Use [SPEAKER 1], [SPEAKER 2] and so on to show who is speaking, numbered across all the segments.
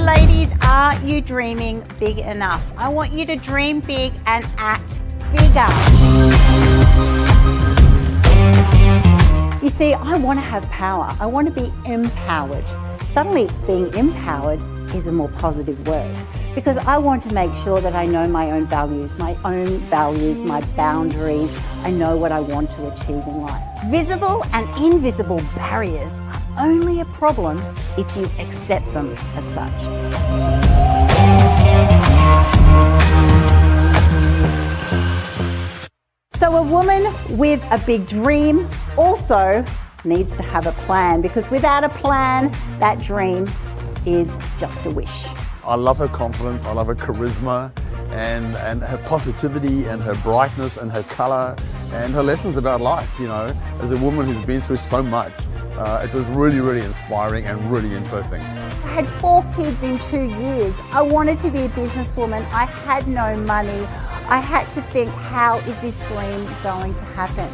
[SPEAKER 1] ladies, are you dreaming big enough? I want you to dream big and act bigger. You see, I want to have power. I want to be empowered. Suddenly, being empowered is a more positive word because I want to make sure that I know my own values, my boundaries. I know what I want to achieve in life. Visible and invisible barriers are only a problem if you accept them as such. So a woman with a big dream also needs to have a plan, because without a plan, that dream is just a wish.
[SPEAKER 2] I love her confidence, I love her charisma and her positivity and her brightness and her color and her lessons about life, you know, as a woman who's been through so much. It was really, really inspiring and really interesting.
[SPEAKER 1] I had 4 kids in 2 years. I wanted to be a businesswoman. I had no money. I had to think, how is this dream going to happen?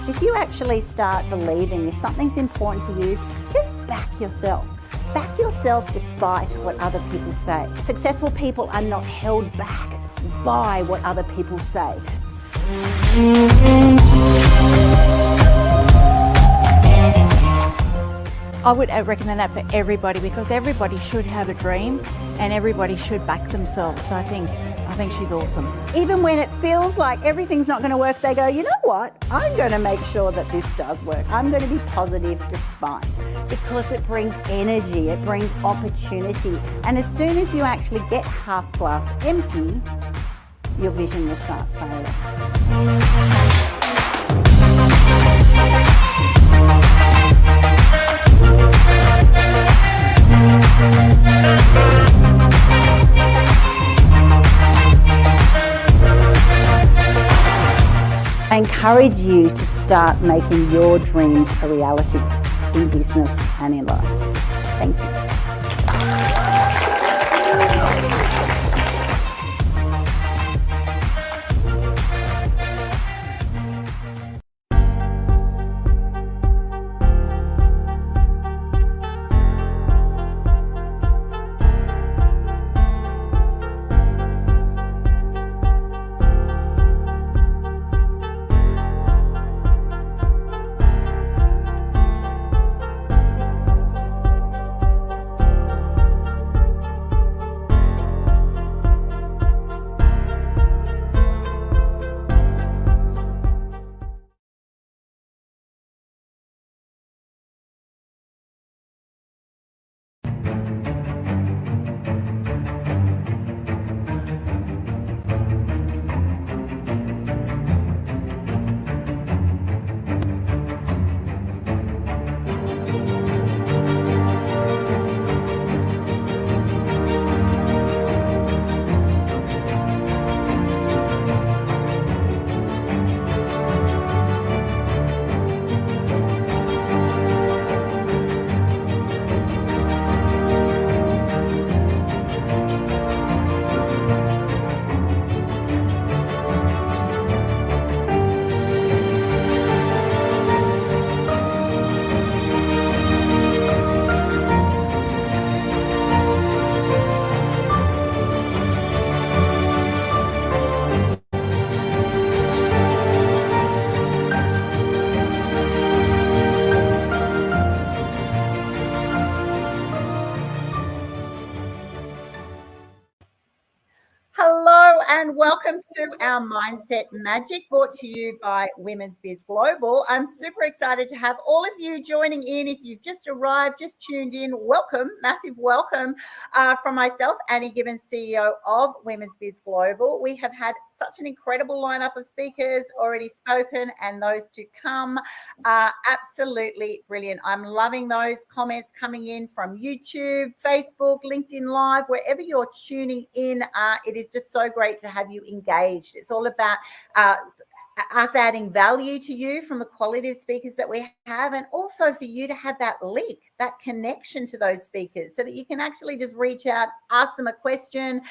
[SPEAKER 1] If you actually start believing if something's important to you, just back yourself. Back yourself despite what other people say. Successful people are not held back by what other people say.
[SPEAKER 3] I would recommend that for everybody, because everybody should have a dream and everybody should back themselves. So I think she's awesome.
[SPEAKER 1] Even when it feels like everything's not going to work, they go, you know what? I'm going to make sure that this does work. I'm going to be positive despite, because it brings energy, it brings opportunity. And as soon as you actually get half glass empty, your vision will start failing. I encourage you to start making your dreams a reality in business and in life. Thank you. Hello and welcome to our Mindset Magic, brought to you by Women's Biz Global. I'm super excited to have all of you joining in. If you've just arrived, just tuned in, welcome, massive welcome from myself, Annie Gibbins, CEO of Women's Biz Global. We have had such an incredible lineup of speakers already spoken, and those to come are absolutely brilliant. I'm loving those comments coming in from YouTube, Facebook, LinkedIn Live, wherever you're tuning in. It is just so great to have you engaged. It's all about us adding value to you from the quality of speakers that we have, and also for you to have that link, that connection to those speakers, so that you can actually just reach out, ask them a question,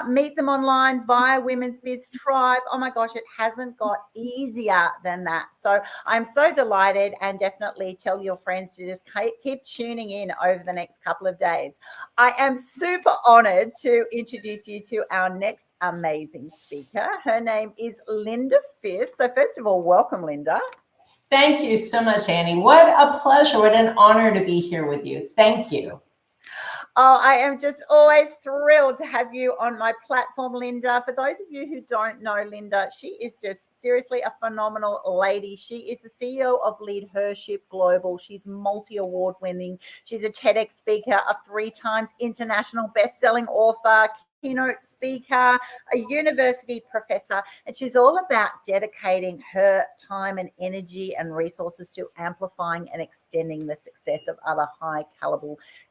[SPEAKER 1] meet them online via Women's Biz Tribe. Oh my gosh, it hasn't got easier than that. So I'm so delighted, and definitely tell your friends to just keep tuning in over the next couple of days. I am super honored to introduce you to our next amazing speaker. Her name is Linda Fisk. So first of all, welcome, Linda.
[SPEAKER 4] Thank you so much, Annie. What a pleasure. What an honor to be here with you. Thank you.
[SPEAKER 1] Oh, I am just always thrilled to have you on my platform, Linda. For those of you who don't know Linda, she is just seriously a phenomenal lady. She is the CEO of LeadHERship Global. She's multi-award winning. She's a TEDx speaker, a 3 times international best-selling author, keynote speaker, a university professor, and she's all about dedicating her time and energy and resources to amplifying and extending the success of other high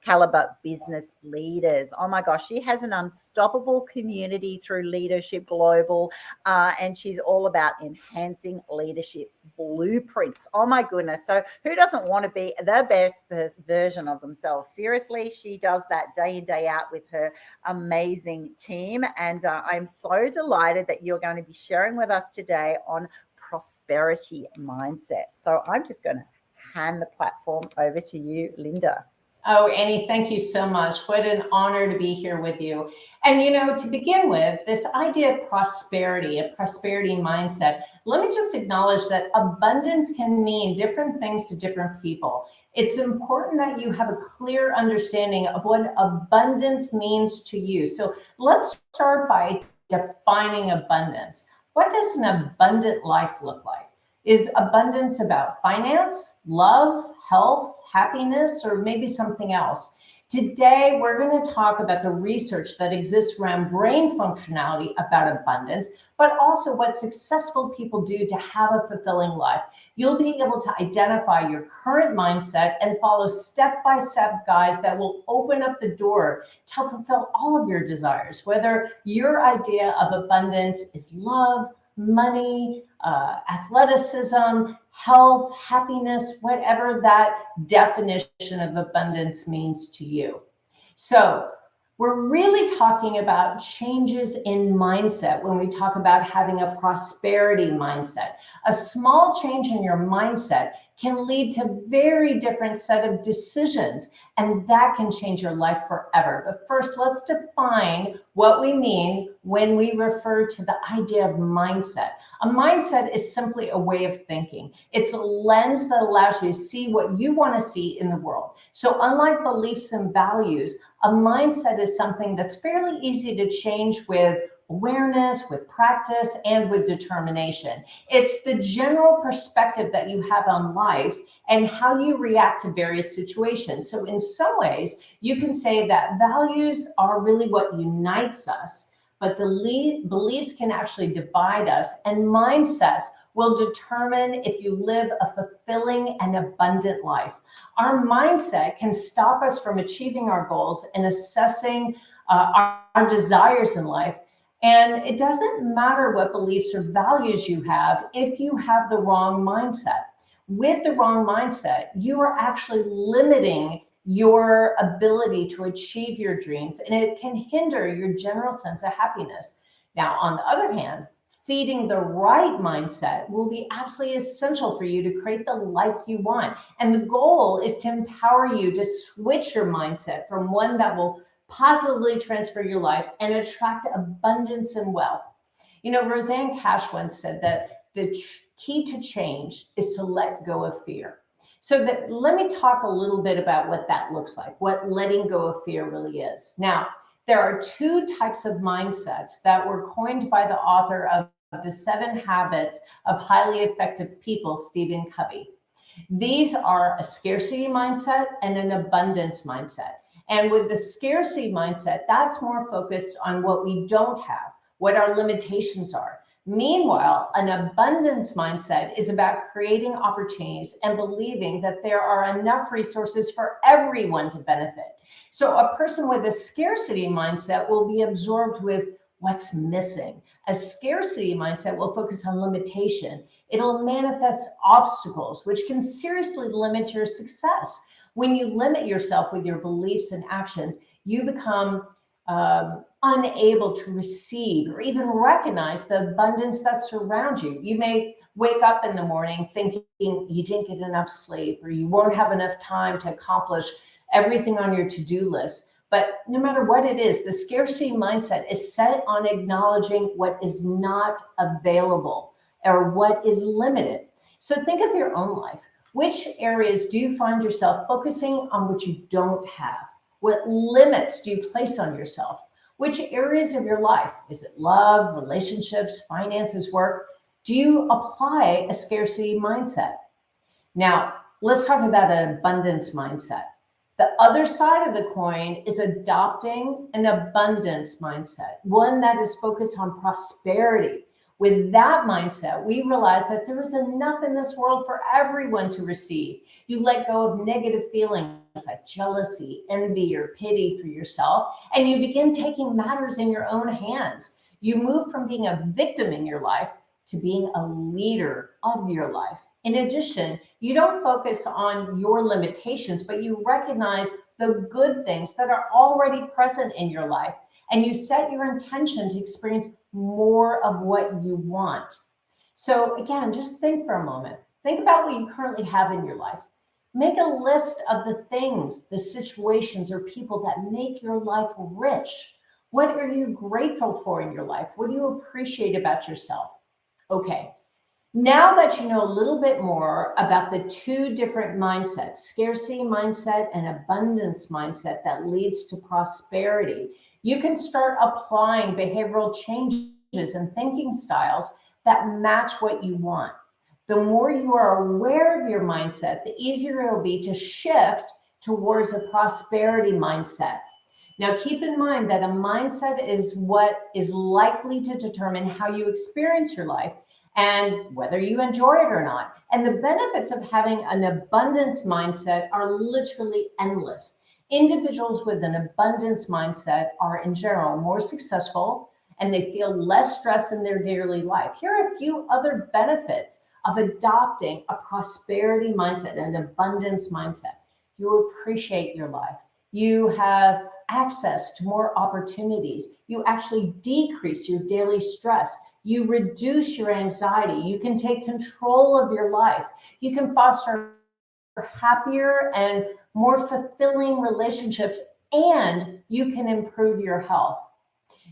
[SPEAKER 1] caliber business leaders. Oh my gosh, she has an unstoppable community through LeadHERship Global, and she's all about enhancing leadership blueprints. Oh my goodness. So who doesn't want to be the best version of themselves? Seriously, she does that day in, day out with her amazing team, and I'm so delighted that you're going to be sharing with us today on prosperity mindset. So I'm just going to hand the platform over to you, Linda.
[SPEAKER 4] Oh, Annie, thank you so much. What an honor to be here with you. And, you know, to begin with, this idea of prosperity, a prosperity mindset, let me just acknowledge that abundance can mean different things to different people. It's important that you have a clear understanding of what abundance means to you. So let's start by defining abundance. What does an abundant life look like? Is abundance about finance, love, health, happiness, or maybe something else? Today, we're going to talk about the research that exists around brain functionality about abundance, but also what successful people do to have a fulfilling life. You'll be able to identify your current mindset and follow step-by-step guides that will open up the door to fulfill all of your desires, whether your idea of abundance is love, money, athleticism, health, happiness, whatever that definition of abundance means to you. So we're really talking about changes in mindset when we talk about having a prosperity mindset. A small change in your mindset can lead to very different set of decisions, and that can change your life forever. But first, let's define what we mean when we refer to the idea of mindset. A mindset is simply a way of thinking. It's a lens that allows you to see what you want to see in the world. So unlike beliefs and values, a mindset is something that's fairly easy to change with awareness, with practice, and with determination. It's the general perspective that you have on life and how you react to various situations. So in some ways, you can say that values are really what unites us, but beliefs can actually divide us, and mindsets will determine if you live a fulfilling and abundant life. Our mindset can stop us from achieving our goals and assessing our desires in life. And it doesn't matter what beliefs or values you have if you have the wrong mindset. With the wrong mindset, you are actually limiting your ability to achieve your dreams, and it can hinder your general sense of happiness. Now, on the other hand, feeding the right mindset will be absolutely essential for you to create the life you want. And the goal is to empower you to switch your mindset from one that will positively transfer your life and attract abundance and wealth. You know, Roseanne Cash once said that the key to change is to let go of fear. So let me talk a little bit about what that looks like, what letting go of fear really is. Now, there are 2 types of mindsets that were coined by the author of The 7 Habits of Highly Effective People, Stephen Covey. These are a scarcity mindset and an abundance mindset. And with the scarcity mindset, that's more focused on what we don't have, what our limitations are. Meanwhile, an abundance mindset is about creating opportunities and believing that there are enough resources for everyone to benefit. So a person with a scarcity mindset will be absorbed with what's missing. A scarcity mindset will focus on limitation. It'll manifest obstacles, which can seriously limit your success. When you limit yourself with your beliefs and actions, you become unable to receive or even recognize the abundance that surrounds you. You may wake up in the morning thinking you didn't get enough sleep, or you won't have enough time to accomplish everything on your to-do list. But no matter what it is, the scarcity mindset is set on acknowledging what is not available or what is limited. So think of your own life. Which areas do you find yourself focusing on what you don't have? What limits do you place on yourself? Which areas of your life, is it love, relationships, finances, work, do you apply a scarcity mindset? Now, let's talk about an abundance mindset. The other side of the coin is adopting an abundance mindset, one that is focused on prosperity. With that mindset, we realize that there is enough in this world for everyone to receive. You let go of negative feelings like jealousy, envy, or pity for yourself, and you begin taking matters in your own hands. You move from being a victim in your life to being a leader of your life. In addition, you don't focus on your limitations, but you recognize the good things that are already present in your life, and you set your intention to experience more of what you want. So again, just think for a moment. Think about what you currently have in your life. Make a list of the things, the situations, or people that make your life rich. What are you grateful for in your life? What do you appreciate about yourself? Okay, now that you know a little bit more about the two different mindsets, scarcity mindset and abundance mindset that leads to prosperity, you can start applying behavioral changes and thinking styles that match what you want. The more you are aware of your mindset, the easier it will be to shift towards a prosperity mindset. Now, keep in mind that a mindset is what is likely to determine how you experience your life and whether you enjoy it or not. And the benefits of having an abundance mindset are literally endless. Individuals with an abundance mindset are in general more successful, and they feel less stress in their daily life. Here are a few other benefits of adopting a prosperity mindset, an abundance mindset. You appreciate your life. You have access to more opportunities. You actually decrease your daily stress. You reduce your anxiety. You can take control of your life. You can foster happier and more fulfilling relationships, and you can improve your health.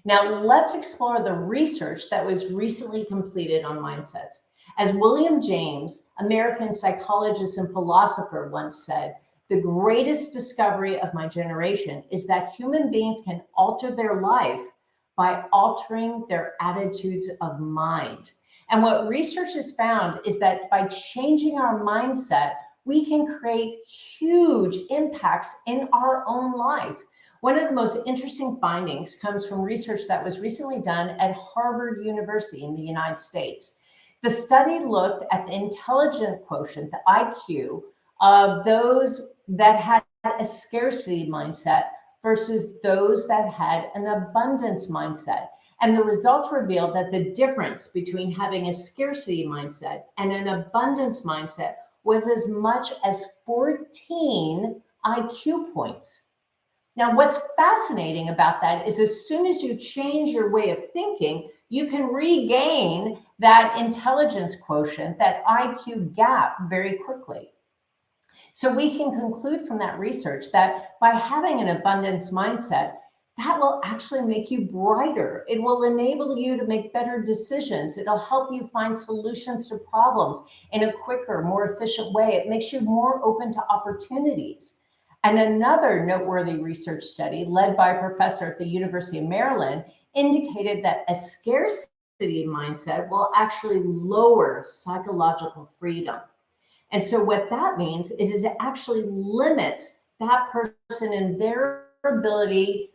[SPEAKER 4] Now, let's explore the research that was recently completed on mindsets. As William James, American psychologist and philosopher, once said, "The greatest discovery of my generation is that human beings can alter their life by altering their attitudes of mind." And what research has found is that by changing our mindset, we can create huge impacts in our own life. One of the most interesting findings comes from research that was recently done at Harvard University in the United States. The study looked at the intelligence quotient, the IQ, of those that had a scarcity mindset versus those that had an abundance mindset. And the results revealed that the difference between having a scarcity mindset and an abundance mindset was as much as 14 IQ points. Now, what's fascinating about that is as soon as you change your way of thinking, you can regain that intelligence quotient, that IQ gap, very quickly. So we can conclude from that research that by having an abundance mindset, that will actually make you brighter. It will enable you to make better decisions. It'll help you find solutions to problems in a quicker, more efficient way. It makes you more open to opportunities. And another noteworthy research study led by a professor at the University of Maryland indicated that a scarcity mindset will actually lower psychological freedom. And so what that means is it actually limits that person in their ability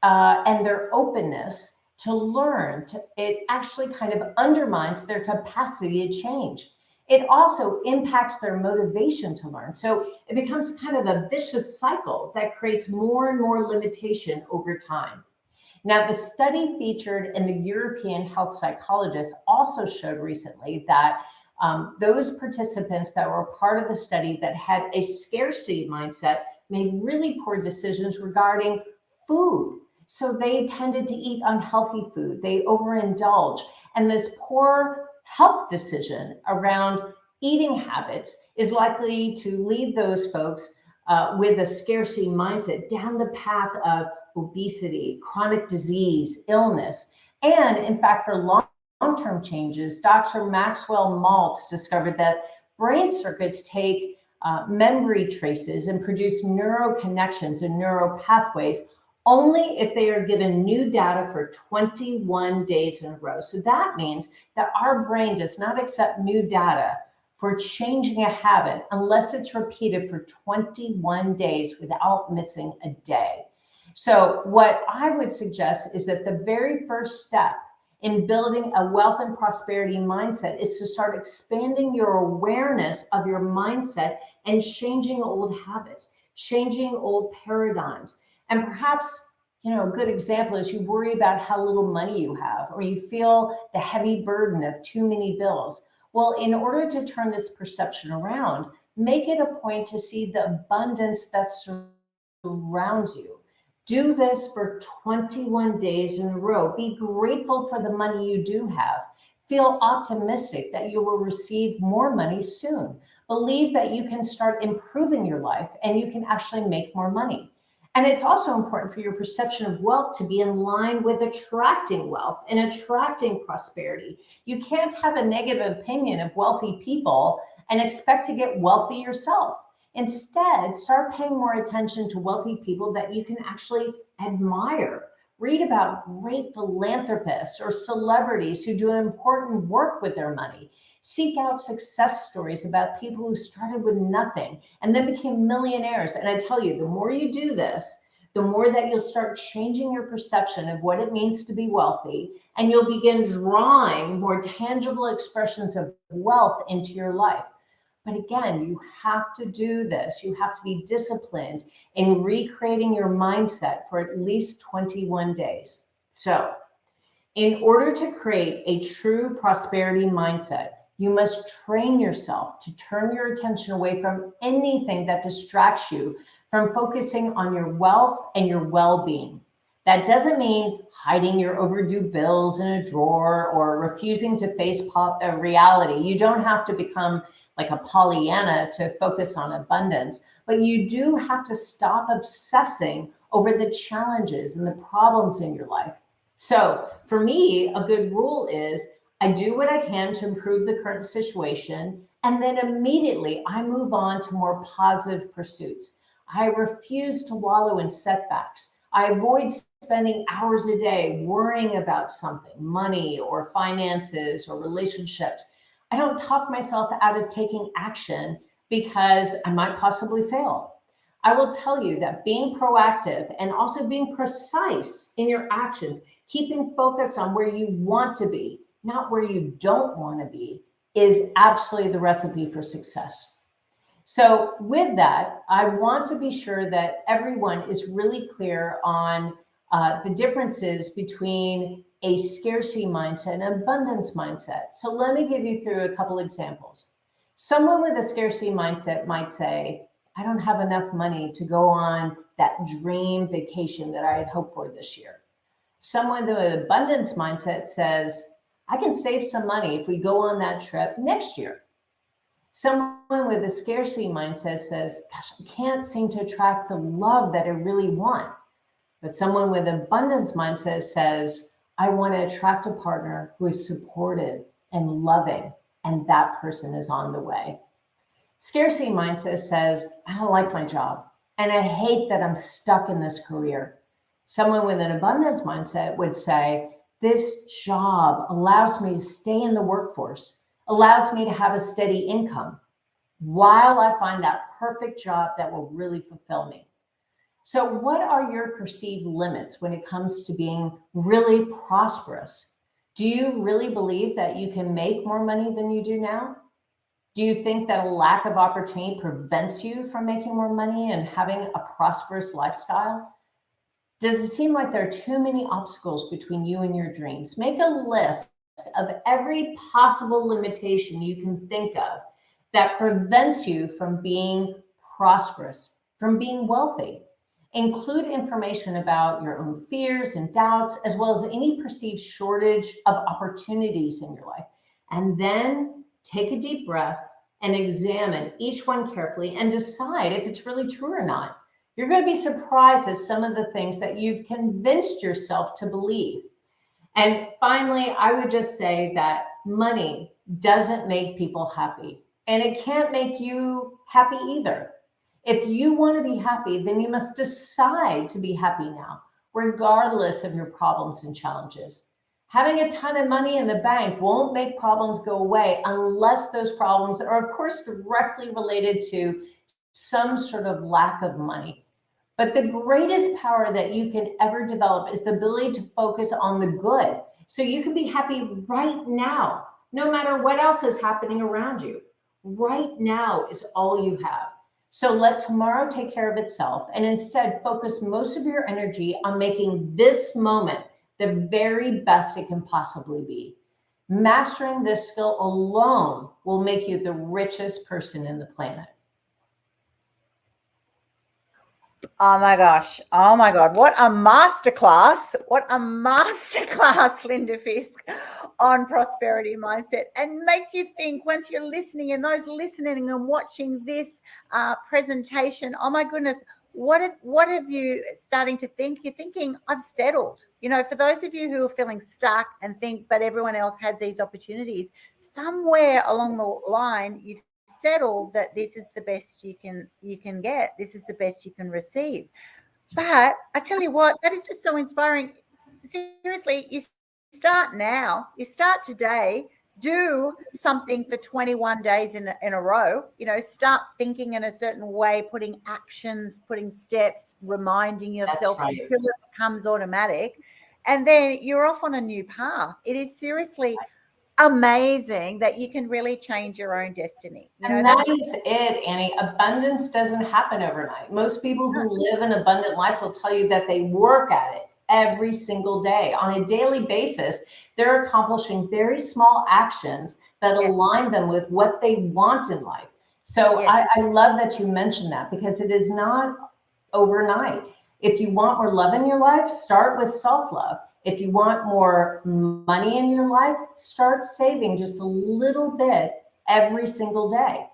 [SPEAKER 4] and their openness to learn. It actually kind of undermines their capacity to change. It also impacts their motivation to learn. So it becomes kind of a vicious cycle that creates more and more limitation over time. Now, the study featured in the European Health Psychologist also showed recently that those participants that were part of the study that had a scarcity mindset made really poor decisions regarding food. So they tended to eat unhealthy food, they overindulge, and this poor health decision around eating habits is likely to lead those folks with a scarcity mindset down the path of obesity, chronic disease, illness. And in fact, for long-term changes, Dr. Maxwell Maltz discovered that brain circuits take memory traces and produce neural connections and neural pathways only if they are given new data for 21 days in a row. So that means that our brain does not accept new data for changing a habit unless it's repeated for 21 days without missing a day. So what I would suggest is that the very first step in building a wealth and prosperity mindset is to start expanding your awareness of your mindset and changing old habits, changing old paradigms. And perhaps, a good example is you worry about how little money you have, or you feel the heavy burden of too many bills. Well, in order to turn this perception around, make it a point to see the abundance that surrounds you. Do this for 21 days in a row. Be grateful for the money you do have. Feel optimistic that you will receive more money soon. Believe that you can start improving your life and you can actually make more money. And it's also important for your perception of wealth to be in line with attracting wealth and attracting prosperity. You can't have a negative opinion of wealthy people and expect to get wealthy yourself. Instead, start paying more attention to wealthy people that you can actually admire. Read about great philanthropists or celebrities who do important work with their money. Seek out success stories about people who started with nothing and then became millionaires. And I tell you, the more you do this, the more that you'll start changing your perception of what it means to be wealthy, and you'll begin drawing more tangible expressions of wealth into your life. But again, you have to do this. You have to be disciplined in recreating your mindset for at least 21 days. So, in order to create a true prosperity mindset, you must train yourself to turn your attention away from anything that distracts you from focusing on your wealth and your well-being. That doesn't mean hiding your overdue bills in a drawer or refusing to face reality. You don't have to become like a Pollyanna to focus on abundance, but you do have to stop obsessing over the challenges and the problems in your life. So for me, a good rule is I do what I can to improve the current situation, and then immediately I move on to more positive pursuits. I refuse to wallow in setbacks. I avoid spending hours a day worrying about something, money or finances or relationships. I don't talk myself out of taking action because I might possibly fail. I will tell you that being proactive and also being precise in your actions, keeping focus on where you want to be, not where you don't want to be, is absolutely the recipe for success. So with that, I want to be sure that everyone is really clear on the differences between a scarcity mindset and an abundance mindset. So let me give you through a couple examples. Someone with a scarcity mindset might say, I don't have enough money to go on that dream vacation that I had hoped for this year. Someone with an abundance mindset says, I can save some money if we go on that trip next year. Someone with a scarcity mindset says, gosh, I can't seem to attract the love that I really want. But someone with an abundance mindset says, I want to attract a partner who is supportive and loving, and that person is on the way. Scarcity mindset says, I don't like my job, and I hate that I'm stuck in this career. Someone with an abundance mindset would say, this job allows me to stay in the workforce, allows me to have a steady income while I find that perfect job that will really fulfill me. So what are your perceived limits when it comes to being really prosperous? Do you really believe that you can make more money than you do now? Do you think that a lack of opportunity prevents you from making more money and having a prosperous lifestyle? Does it seem like there are too many obstacles between you and your dreams? Make a list of every possible limitation you can think of that prevents you from being prosperous, from being wealthy. Include information about your own fears and doubts, as well as any perceived shortage of opportunities in your life. And then take a deep breath and examine each one carefully and decide if it's really true or not. You're going to be surprised at some of the things that you've convinced yourself to believe. And finally, I would just say that money doesn't make people happy, and it can't make you happy either. If you want to be happy, then you must decide to be happy now, regardless of your problems and challenges. Having a ton of money in the bank won't make problems go away unless those problems are, of course, directly related to some sort of lack of money. But the greatest power that you can ever develop is the ability to focus on the good. So you can be happy right now, no matter what else is happening around you. Right now is all you have. So let tomorrow take care of itself, and instead focus most of your energy on making this moment the very best it can possibly be. Mastering this skill alone will make you the richest person in the planet.
[SPEAKER 1] Oh my gosh. Oh my God. What a masterclass. What a masterclass, Linda Fisk, on prosperity mindset. And makes you think once you're listening, and those listening and watching this presentation, oh my goodness, what have you starting to think? You're thinking, I've settled. You know, for those of you who are feeling stuck and think, but everyone else has these opportunities, somewhere along the line, you've settle that this is the best you can get. This is the best you can receive. But I tell you what, that is just so inspiring. Seriously, you start now. You start today. Do something for 21 days in a row. You know, start thinking in a certain way, putting actions, putting steps, reminding yourself until it becomes automatic. And then you're off on a new path. It is seriously amazing that you can really change your own destiny. You know,
[SPEAKER 4] and that is it, Annie. Abundance doesn't happen overnight. Most people who live an abundant life will tell you that they work at it every single day. On a daily basis, they're accomplishing very small actions that align them with what they want in life. So I love that you mentioned that, because it is not overnight. If you want more love in your life, start with self-love. If you want more money in your life, start saving just a little bit every single day.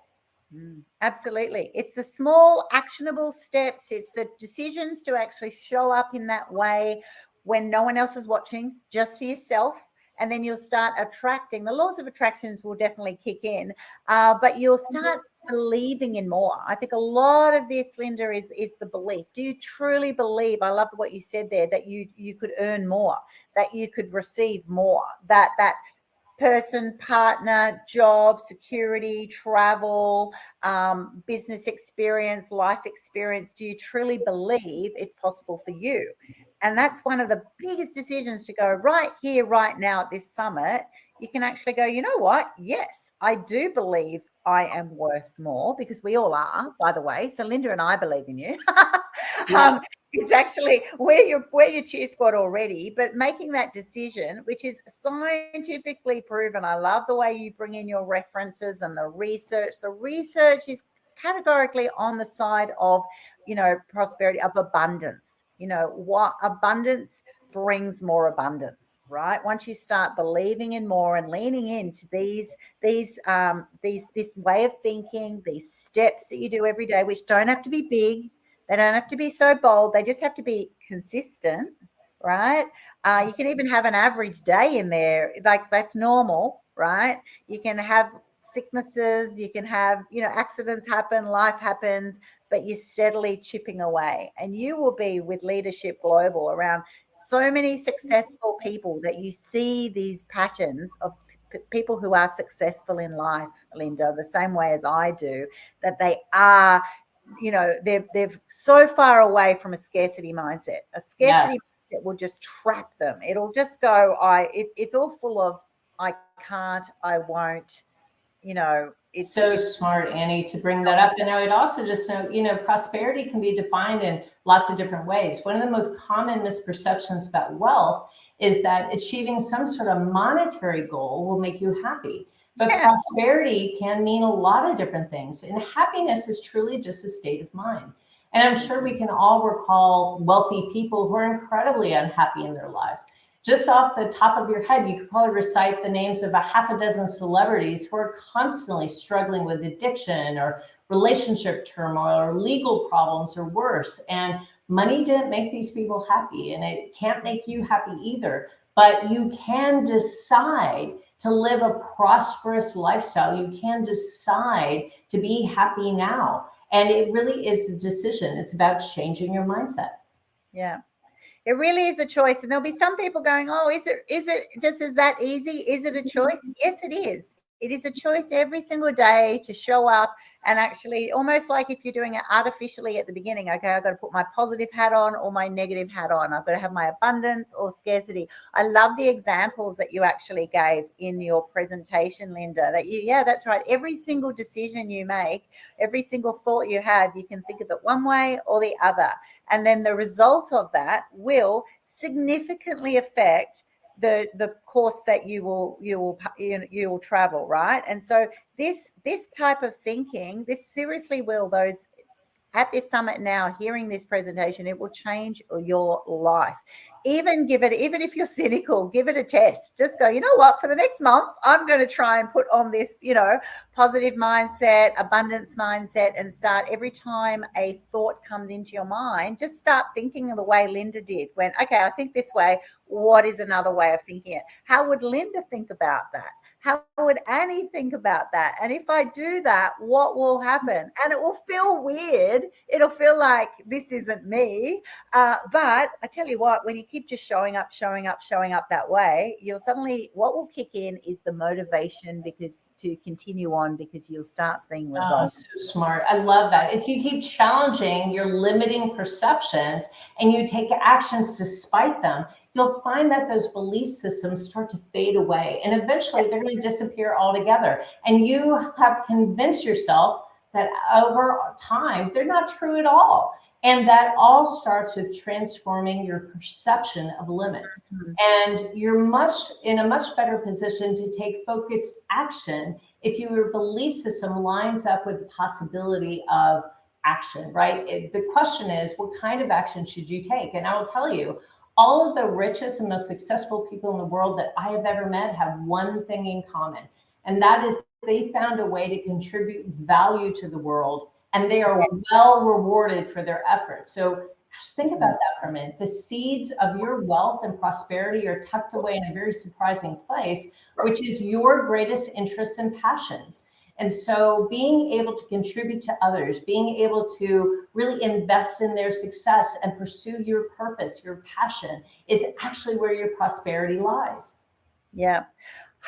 [SPEAKER 1] Absolutely. It's the small actionable steps. It's the decisions to actually show up in that way when no one else is watching, just for yourself. And then you'll start attracting. The laws of attractions will definitely kick in, but you'll start believing in more. I think a lot of this, Linda, is the belief. Do you truly believe? I love what you said there, that you could earn more, that you could receive more, that person, partner, job, security, travel, business experience, life experience. Do you truly believe it's possible for you? And that's one of the biggest decisions, to go right here, right now at this summit. You can actually go, you know what? Yes, I do believe I am worth more, because we all are, by the way. So Linda and I believe in you.
[SPEAKER 4] Yes.
[SPEAKER 1] It's actually we're your cheer squad already, but making that decision, which is scientifically proven. I love the way you bring in your references and the research. The research is categorically on the side of, you know, prosperity, of abundance. You know, what abundance brings more abundance, right? Once you start believing in more and leaning into this way of thinking, these steps that you do every day, which don't have to be big, they don't have to be so bold, they just have to be consistent, right? You can even have an average day in there, like that's normal, right? You can have sicknesses, you can have, you know, accidents happen, life happens, but you're steadily chipping away. And you will be with LeadHERship Global around so many successful people that you see these patterns of people who are successful in life, Linda, the same way as I do, that they are, you know, they're so far away from a scarcity mindset. A scarcity mindset will just trap them. It'll just go, it's all full of I can't, I won't, it's
[SPEAKER 4] so smart, Annie, to bring that up. And I would also just note, prosperity can be defined in lots of different ways. One of the most common misperceptions about wealth is that achieving some sort of monetary goal will make you happy. But prosperity can mean a lot of different things. And happiness is truly just a state of mind. And I'm sure we can all recall wealthy people who are incredibly unhappy in their lives. Just off the top of your head, you could probably recite the names of a half a dozen celebrities who are constantly struggling with addiction or relationship turmoil or legal problems or worse. And money didn't make these people happy, and it can't make you happy either. But you can decide to live a prosperous lifestyle. You can decide to be happy now. And it really is a decision. It's about changing your mindset.
[SPEAKER 1] Yeah. It really is a choice. And there'll be some people going, oh, is it just is that easy? Is it a choice? Yes, it is. It is a choice every single day to show up and actually almost like if you're doing it artificially at the beginning, okay, I've got to put my positive hat on or my negative hat on. I've got to have my abundance or scarcity. I love the examples that you actually gave in your presentation, Linda, that's right. Every single decision you make, every single thought you have, you can think of it one way or the other. And then the result of that will significantly affect the course that you will travel, right? And so this type of thinking, this seriously will, those at this summit now, hearing this presentation, it will change your life. Even if you're cynical, give it a test. Just go, you know what, for the next month, I'm going to try and put on this, positive mindset, abundance mindset, and start every time a thought comes into your mind, just start thinking of the way Linda did. When, okay, I think this way, what is another way of thinking it? How would Linda think about that? How would Annie think about that? And if I do that, what will happen? And it will feel weird. It'll feel like this isn't me. But I tell you what, when you keep just showing up that way, you'll suddenly, what will kick in is the motivation to continue on, because you'll start seeing results.
[SPEAKER 4] Oh, so smart. I love that. If you keep challenging your limiting perceptions and you take actions despite them, you'll find that those belief systems start to fade away, and eventually they're going to disappear altogether. And you have convinced yourself that over time, they're not true at all. And that all starts with transforming your perception of limits. And you're in a much better position to take focused action if your belief system lines up with the possibility of action, right? The question is, what kind of action should you take? And I will tell you, all of the richest and most successful people in the world that I have ever met have one thing in common, and that is they found a way to contribute value to the world, and they are well rewarded for their efforts. So just think about that for a minute. The seeds of your wealth and prosperity are tucked away in a very surprising place, which is your greatest interests and passions. And so being able to contribute to others, being able to really invest in their success and pursue your purpose, your passion, is actually where your prosperity lies.
[SPEAKER 1] Yeah.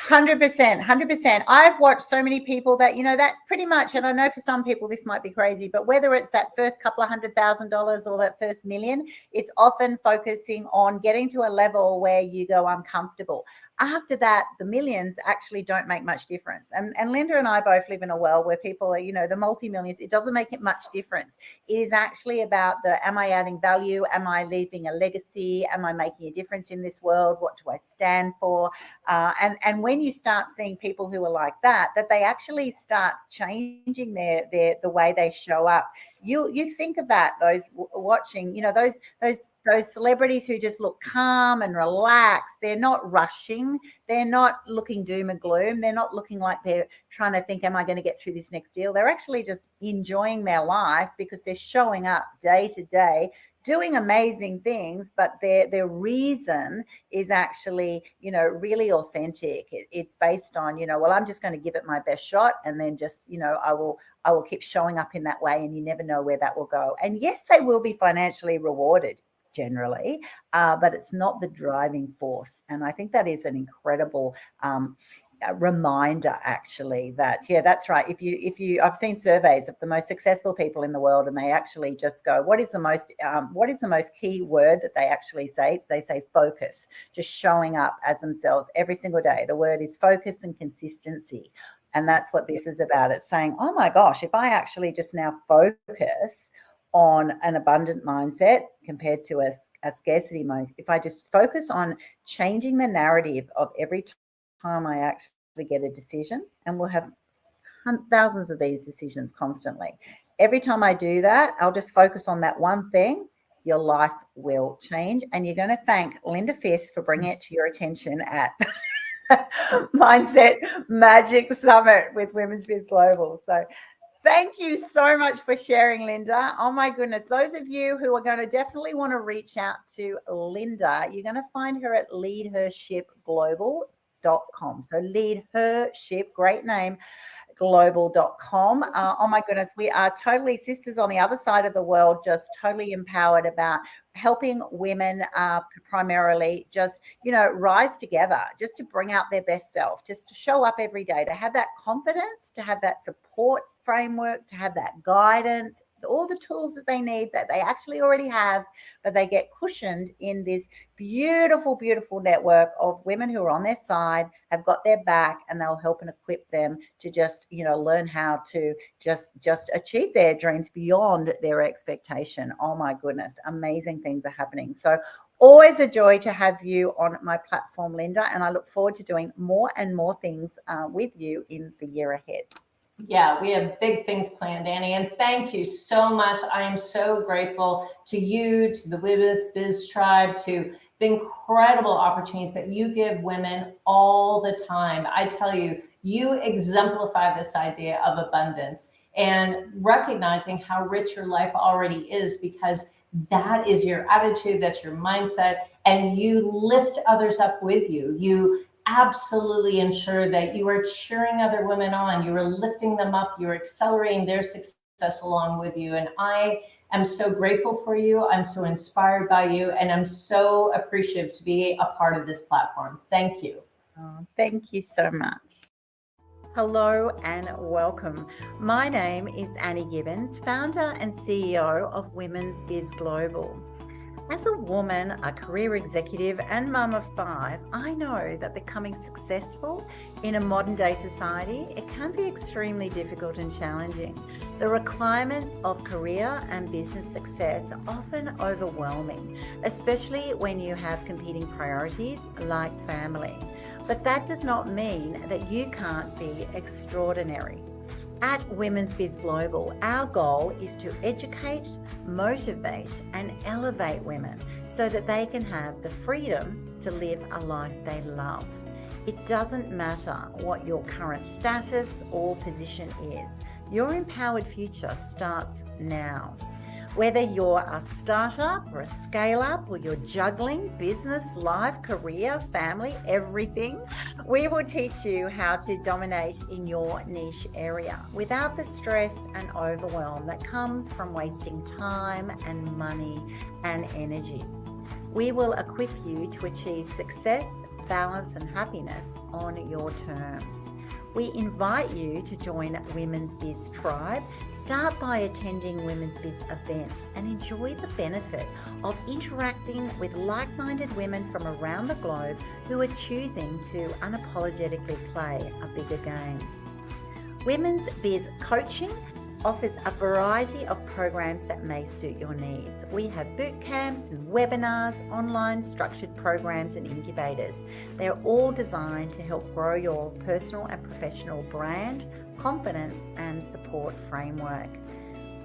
[SPEAKER 1] 100%. I've watched so many people that, that pretty much, and I know for some people this might be crazy, but whether it's that first couple of $100,000 or that first million, it's often focusing on getting to a level where you go, I'm comfortable. After that, the millions actually don't make much difference. And Linda and I both live in a world where people are, the multi-millions, it doesn't make it much difference. It is actually about am I adding value? Am I leaving a legacy? Am I making a difference in this world? What do I stand for? And when you start seeing people who are like that they actually start changing the way they show up. You think of that, those watching, those celebrities who just look calm and relaxed. They're not rushing. They're not looking doom and gloom. They're not looking like they're trying to think, am I going to get through this next deal? They're actually just enjoying their life because they're showing up day to day, doing amazing things, but their reason is actually, really authentic. It's based on, well, I'm just going to give it my best shot, and then just, I will keep showing up in that way, and you never know where that will go. And yes, they will be financially rewarded generally, but it's not the driving force. And I think that is an incredible reminder, actually, that that's right. If you I've seen surveys of the most successful people in the world, and they actually just go, what is the most key word that they actually say? They say focus, just showing up as themselves every single day. The word is focus and consistency. And that's what this is about. It's saying, oh my gosh, if I actually just now focus on an abundant mindset compared to a scarcity mindset, if I just focus on changing the narrative of every time I actually get a decision, and we'll have thousands of these decisions constantly. Every time I do that, I'll just focus on that one thing. Your life will change. And you're going to thank Linda Fisk for bringing it to your attention at Mindset Magic Summit with Women's Biz Global. So thank you so much for sharing, Linda. Oh my goodness. Those of you who are going to definitely want to reach out to Linda, you're going to find her at LeadHERshipGlobal.com. So LeadHERship, great name, global.com. Oh my goodness, we are totally sisters on the other side of the world, just totally empowered about helping women primarily just, rise together, just to bring out their best self, just to show up every day, to have that confidence, to have that support framework, to have that guidance, all the tools that they need that they actually already have, but they get cushioned in this beautiful, beautiful network of women who are on their side, have got their back, and they'll help and equip them to just, learn how to just achieve their dreams beyond their expectation. Oh my goodness, amazing things are happening. So always a joy to have you on my platform, Linda, and I look forward to doing more and more things with you in the year ahead.
[SPEAKER 4] Yeah, we have big things planned, Annie, and thank you so much. I am so grateful to you, to the Women's Biz Tribe, to the incredible opportunities that you give women all the time. I tell you, you exemplify this idea of abundance and recognizing how rich your life already is, because that is your attitude, that's your mindset, and you lift others up with you. You absolutely ensure that you are cheering other women on, you are lifting them up, you're accelerating their success along with you. And I am so grateful for you. I'm so inspired by you, and I'm so appreciative to be a part of this platform. Thank you.
[SPEAKER 1] Oh, thank you so much. Hello and welcome. My name is Annie Gibbins, founder and CEO of Women's Biz Global. As a woman, a career executive, and mum of 5, I know that becoming successful in a modern day society, it can be extremely difficult and challenging. The requirements of career and business success are often overwhelming, especially when you have competing priorities like family. But that does not mean that you can't be extraordinary. At Women's Biz Global, our goal is to educate, motivate, and elevate women so that they can have the freedom to live a life they love. It doesn't matter what your current status or position is. Your empowered future starts now. Whether you're a startup or a scale-up, or you're juggling business, life, career, family, everything, we will teach you how to dominate in your niche area without the stress and overwhelm that comes from wasting time and money and energy. We will equip you to achieve success, balance, and happiness on your terms. We invite you to join Women's Biz Tribe. Start by attending Women's Biz events and enjoy the benefit of interacting with like-minded women from around the globe who are choosing to unapologetically play a bigger game. Women's Biz Coaching offers a variety of programs that may suit your needs. We have boot camps and webinars, online structured programs and incubators. They're all designed to help grow your personal and professional brand, confidence, and support framework.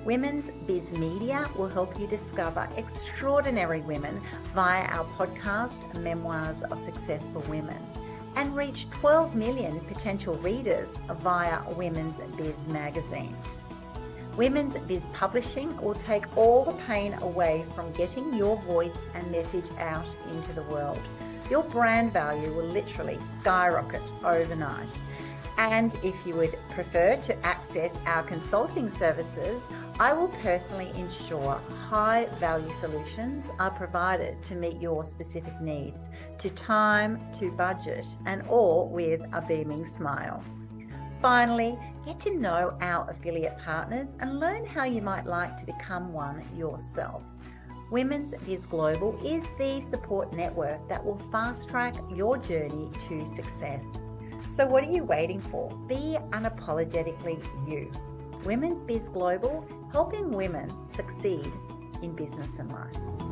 [SPEAKER 1] Women's Biz Media will help you discover extraordinary women via our podcast, Memoirs of Successful Women, and reach 12 million potential readers via Women's Biz Magazine. Women's Biz Publishing will take all the pain away from getting your voice and message out into the world. Your brand value will literally skyrocket overnight. And if you would prefer to access our consulting services, I will personally ensure high value solutions are provided to meet your specific needs, to time, to budget, and all with a beaming smile. Finally, get to know our affiliate partners and learn how you might like to become one yourself. Women's Biz Global is the support network that will fast track your journey to success. So what are you waiting for? Be unapologetically you. Women's Biz Global, helping women succeed in business and life.